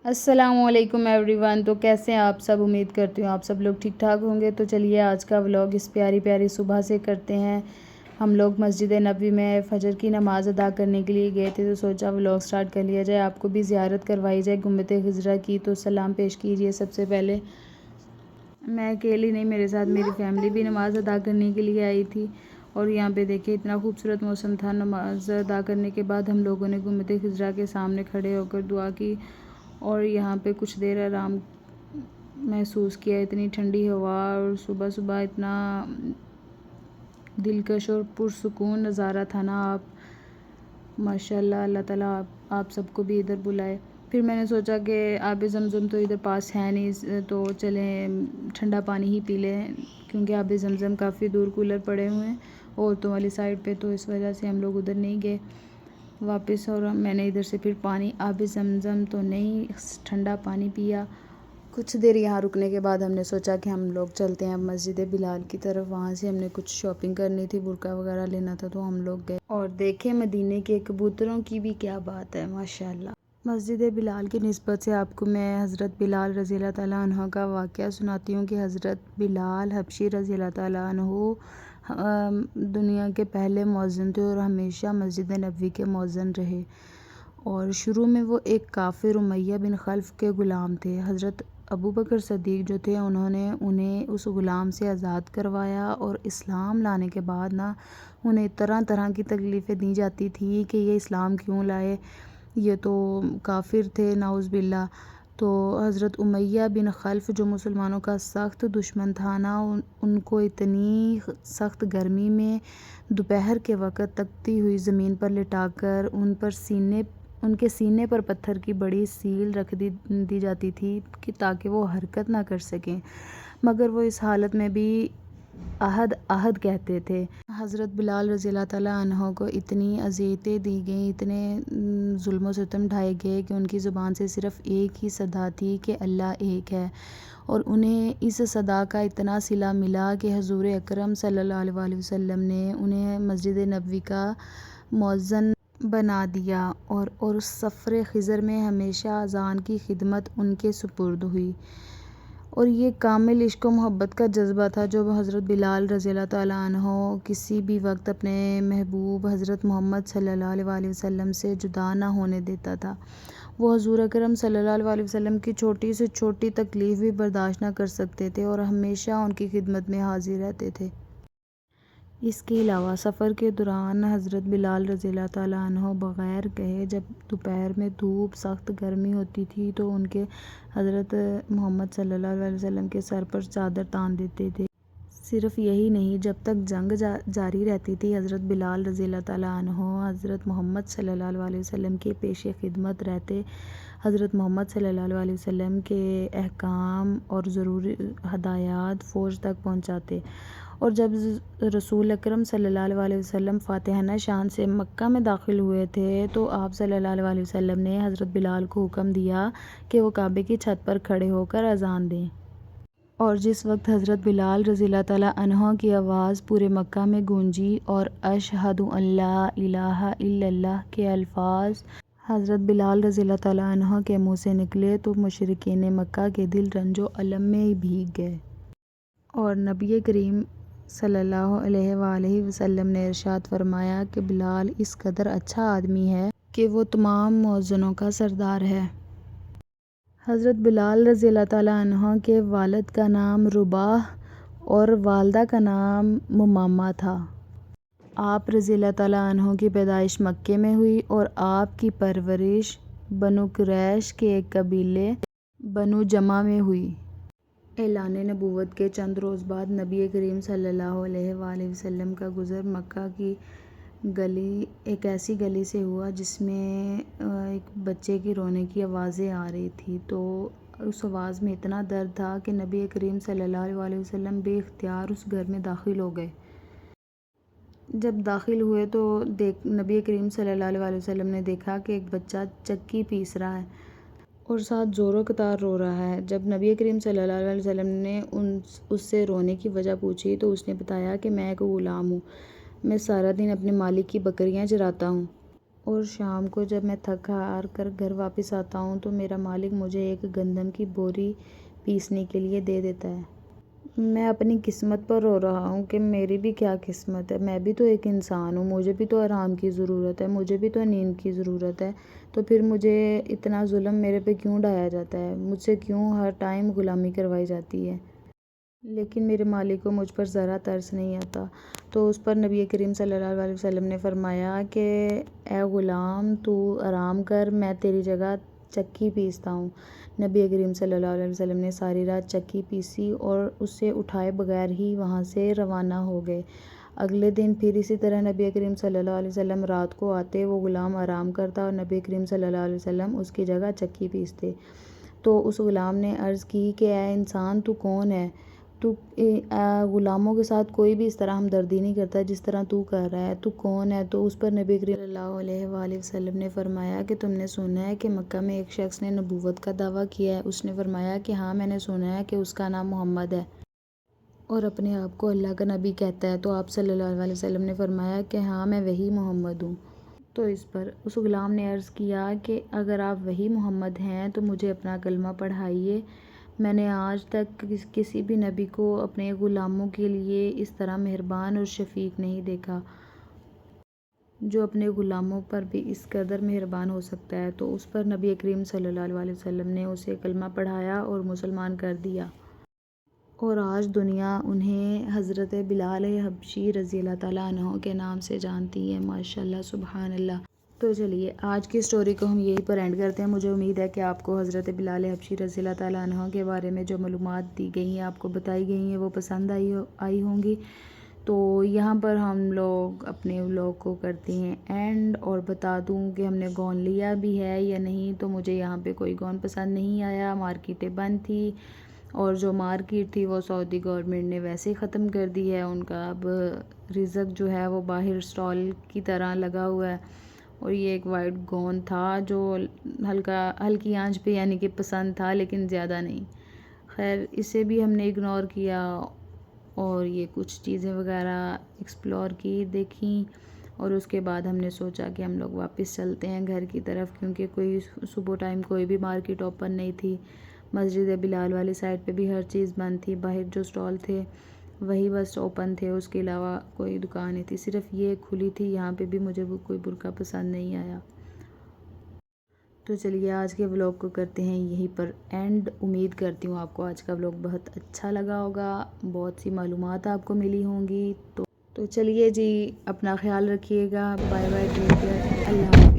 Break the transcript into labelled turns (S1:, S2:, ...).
S1: السلام علیکم every one. تو کیسے ہیں آپ سب؟ امید کرتی ہوں آپ سب لوگ ٹھیک ٹھاک ہوں گے۔ تو چلیے آج کا ولاگ اس پیاری پیاری صبح سے کرتے ہیں۔ ہم لوگ مسجد نبوی میں فجر کی نماز ادا کرنے کے لیے گئے تھے، تو سوچا ولاگ سٹارٹ کر لیا جائے، آپ کو بھی زیارت کروائی جائے گنبد خضرا کی۔ تو سلام پیش کیجیے سب سے پہلے۔ میں اکیلی نہیں، میرے ساتھ میری فیملی بھی نماز ادا کرنے کے لیے آئی تھی۔ اور یہاں پہ دیکھیں اتنا خوبصورت موسم تھا۔ نماز ادا کرنے کے بعد ہم لوگوں نے گنبد خضرا کے سامنے کھڑے ہو کر دعا کی اور یہاں پہ کچھ دیر آرام محسوس کیا۔ اتنی ٹھنڈی ہوا اور صبح صبح اتنا دلکش اور پرسکون نظارہ تھا نا۔ آپ ماشاءاللہ، اللہ تعالیٰ آپ سب کو بھی ادھر بلائے۔ پھر میں نے سوچا کہ آب زمزم تو ادھر پاس ہے نہیں، تو چلیں ٹھنڈا پانی ہی پی لیں، کیونکہ آب زمزم کافی دور کولر پڑے ہوئے ہیں عورتوں والی سائڈ پہ، تو اس وجہ سے ہم لوگ ادھر نہیں گئے واپس۔ اور میں نے ادھر سے پھر پانی آب زمزم تو نہیں، ٹھنڈا پانی پیا۔ کچھ دیر یہاں رکنے کے بعد ہم نے سوچا کہ ہم لوگ چلتے ہیں مسجد بلال کی طرف۔ وہاں سے ہم نے کچھ شاپنگ کرنی تھی، برقع وغیرہ لینا تھا، تو ہم لوگ گئے اور دیکھیں مدینے کے کبوتروں کی بھی کیا بات ہے ماشاءاللہ۔ مسجد بلال کی نسبت سے آپ کو میں حضرت بلال رضی اللہ تعالیٰ عنہ کا واقعہ سناتی ہوں کہ حضرت بلال حبشی رضی اللہ تعالیٰ عنہ دنیا کے پہلے مؤذن تھے اور ہمیشہ مسجد نبوی کے مؤذن رہے۔ اور شروع میں وہ ایک کافر امیہ بن خلف کے غلام تھے۔ حضرت ابوبکر صدیق جو تھے، انہوں نے انہیں اس غلام سے آزاد کروایا، اور اسلام لانے کے بعد انہیں طرح طرح کی تکلیفیں دی جاتی تھی کہ یہ اسلام کیوں لائے، یہ تو کافر تھے نعوذ باللہ۔ تو حضرت امیہ بن خلف جو مسلمانوں کا سخت دشمن تھا ان کو اتنی سخت گرمی میں دوپہر کے وقت تپتی ہوئی زمین پر لٹا کر ان کے سینے پر پتھر کی بڑی سیل رکھ دی جاتی تھی کہ تاکہ وہ حرکت نہ کر سکیں، مگر وہ اس حالت میں بھی احد احد کہتے تھے۔ حضرت بلال رضی اللہ تعالیٰ عنہ کو اتنی اذیتیں دی گئیں، اتنے ظلم و ستم ڈھائے گئے کہ ان کی زبان سے صرف ایک ہی صدا تھی کہ اللہ ایک ہے، اور انہیں اس صدا کا اتنا صلہ ملا کہ حضور اکرم صلی اللہ علیہ وسلم نے انہیں مسجد نبوی کا مؤذن بنا دیا، اور سفر خضر میں ہمیشہ اذان کی خدمت ان کے سپرد ہوئی۔ اور یہ کامل عشق و محبت کا جذبہ تھا جو حضرت بلال رضی اللہ تعالیٰ عنہ کسی بھی وقت اپنے محبوب حضرت محمد صلی اللہ علیہ وسلم سے جدا نہ ہونے دیتا تھا۔ وہ حضور اکرم صلی اللہ علیہ وسلم کی چھوٹی سے چھوٹی تکلیف بھی برداشت نہ کر سکتے تھے اور ہمیشہ ان کی خدمت میں حاضر رہتے تھے۔ اس کے علاوہ سفر کے دوران حضرت بلال رضی اللہ تعالیٰ عنہ بغیر کہے جب دوپہر میں دھوپ سخت گرمی ہوتی تھی تو ان کے حضرت محمد صلی اللہ علیہ وسلم کے سر پر چادر تان دیتے تھے۔ صرف یہی نہیں، جب تک جنگ جاری رہتی تھی حضرت بلال رضی اللہ تعالیٰ عنہ حضرت محمد صلی اللہ علیہ وسلم کے پیش خدمت رہتے، حضرت محمد صلی اللہ علیہ وسلم کے احکام اور ضروری ہدایات فوج تک پہنچاتے۔ اور جب رسول اکرم صلی اللہ علیہ وسلم فاتحانہ شان سے مکہ میں داخل ہوئے تھے تو آپ صلی اللہ علیہ وسلم نے حضرت بلال کو حکم دیا کہ وہ کعبے کی چھت پر کھڑے ہو کر اذان دیں۔ اور جس وقت حضرت بلال رضی اللہ تعالیٰ عنہ کی آواز پورے مکہ میں گونجی اور اشہد ان لا الہ الا اللہ کے الفاظ حضرت بلال رضی اللہ تعالیٰ عنہ کے منہ سے نکلے تو مشرکین مکہ کے دل رنج و الم میں بھیگ گئے۔ اور نبی کریم صلی اللہ علیہ وآلہ وسلم نے ارشاد فرمایا کہ بلال اس قدر اچھا آدمی ہے کہ وہ تمام مؤذنوں کا سردار ہے۔ حضرت بلال رضی اللہ تعالیٰ عنہ کے والد کا نام رباح اور والدہ کا نام ممامہ تھا۔ آپ رضی اللہ تعالیٰ عنہ کی پیدائش مکے میں ہوئی اور آپ کی پرورش بنو قریش کے ایک قبیلے بنو جمح میں ہوئی۔ اعلان نبوت کے چند روز بعد نبی کریم صلی اللہ علیہ وآلہ وسلم کا گزر مکہ کی ایک ایسی گلی سے ہوا جس میں ایک بچے کی رونے کی آوازیں آ رہی تھی، تو اس آواز میں اتنا درد تھا کہ نبی کریم صلی اللہ علیہ وسلم بے اختیار اس گھر میں داخل ہو گئے۔ جب داخل ہوئے تو نبی کریم صلی اللہ علیہ وسلم نے دیکھا کہ ایک بچہ چکی پیس رہا ہے اور ساتھ زوروں قطار رو رہا ہے۔ جب نبی کریم صلی اللہ علیہ وسلم نے اس سے رونے کی وجہ پوچھی تو اس نے بتایا کہ میں ایک غلام ہوں، میں سارا دن اپنے مالک کی بکریاں چراتا ہوں۔ اور شام کو جب میں تھک ہار کر گھر واپس آتا ہوں تو میرا مالک مجھے ایک گندم کی بوری پیسنے کے لیے دے دیتا ہے۔ میں اپنی قسمت پر رو رہا ہوں کہ میری بھی کیا قسمت ہے، میں بھی تو ایک انسان ہوں، مجھے بھی تو آرام کی ضرورت ہے، مجھے بھی تو نیند کی ضرورت ہے، تو پھر مجھے اتنا ظلم میرے پہ کیوں ڈھایا جاتا ہے، مجھ سے کیوں ہر ٹائم غلامی کروائی جاتی ہے۔ لیکن میرے مالک کو مجھ پر ذرا ترس نہیں آتا، تو اس پر نبی کریم صلی اللہ علیہ وسلم نے فرمایا کہ اے غلام، تو آرام کر، میں تیری جگہ چکی پیستا ہوں۔ نبی کریم صلی اللہ علیہ وسلم نے ساری رات چکی پیسی اور اسے اٹھائے بغیر ہی وہاں سے روانہ ہو گئے۔ اگلے دن پھر اسی طرح نبی کریم صلی اللہ علیہ وسلم رات کو آتے، وہ غلام آرام کرتا اور نبی کریم صلی اللہ علیہ وسلم اس کی جگہ چکی پیستے۔ تو اس غلام نے عرض کی کہ اے انسان، تو کون ہے؟ تو غلاموں کے ساتھ کوئی بھی اس طرح ہمدردی نہیں کرتا جس طرح تو کر رہا ہے، تو کون ہے؟ تو اس پر نبی کریم صلی اللہ علیہ وآلہ وسلم نے فرمایا کہ تم نے سنا ہے کہ مکہ میں ایک شخص نے نبوت کا دعویٰ کیا ہے؟ اس نے فرمایا کہ ہاں، میں نے سنا ہے کہ اس کا نام محمد ہے اور اپنے آپ کو اللہ کا نبی کہتا ہے۔ تو آپ صلی اللہ علیہ وسلم نے فرمایا کہ ہاں، میں وہی محمد ہوں۔ تو اس پر اس غلام نے عرض کیا کہ اگر آپ وہی محمد ہیں تو مجھے اپنا کلمہ پڑھائیے۔ میں نے آج تک کسی بھی نبی کو اپنے غلاموں کے لیے اس طرح مہربان اور شفیق نہیں دیکھا جو اپنے غلاموں پر بھی اس قدر مہربان ہو سکتا ہے۔ تو اس پر نبی کریم صلی اللہ علیہ وسلم نے اسے کلمہ پڑھایا اور مسلمان کر دیا، اور آج دنیا انہیں حضرت بلال حبشی رضی اللہ تعالیٰ عنہ کے نام سے جانتی ہے۔ ماشاءاللہ، سبحان اللہ۔ تو چلیے آج کی سٹوری کو ہم یہی پر اینڈ کرتے ہیں۔ مجھے امید ہے کہ آپ کو حضرت بلال حبشی رضی اللہ تعالیٰ عنہ کے بارے میں جو معلومات دی گئی ہیں، آپ کو بتائی گئی ہیں، وہ پسند آئی ہوں گی۔ تو یہاں پر ہم لوگ اپنے ولاگ کو کرتے ہیں اینڈ، اور بتا دوں کہ ہم نے گون لیا بھی ہے یا نہیں۔ تو مجھے یہاں پہ کوئی گون پسند نہیں آیا، مارکیٹیں بند تھی، اور جو مارکیٹ تھی وہ سعودی گورنمنٹ نے ویسے ہی ختم کر دی ہے، ان کا اب رزق جو ہے وہ باہر سٹال کی طرح لگا ہوا ہے۔ اور یہ ایک وائٹ گون تھا جو ہلکی آنچ پہ یعنی کہ پسند تھا، لیکن زیادہ نہیں۔ خیر، اسے بھی ہم نے اگنور کیا اور یہ کچھ چیزیں وغیرہ ایکسپلور کی، دیکھیں، اور اس کے بعد ہم نے سوچا کہ ہم لوگ واپس چلتے ہیں گھر کی طرف، کیونکہ کوئی صبح ٹائم کوئی بھی مارکیٹ اوپن نہیں تھی۔ مسجد بلال والی سائڈ پہ بھی ہر چیز بند تھی، باہر جو سٹال تھے وہی بس اوپن تھے، اس کے علاوہ کوئی دکان نہیں تھی، صرف یہ کھلی تھی۔ یہاں پہ بھی مجھے کوئی برقع پسند نہیں آیا۔ تو چلیے آج کے ولاگ کو کرتے ہیں یہیں پر اینڈ۔ امید کرتی ہوں آپ کو آج کا ولاگ بہت اچھا لگا ہوگا، بہت سی معلومات آپ کو ملی ہوں گی۔ تو چلیے جی، اپنا خیال رکھیے گا، بائے بائے، ٹیک کیئر، اللہ حافظ۔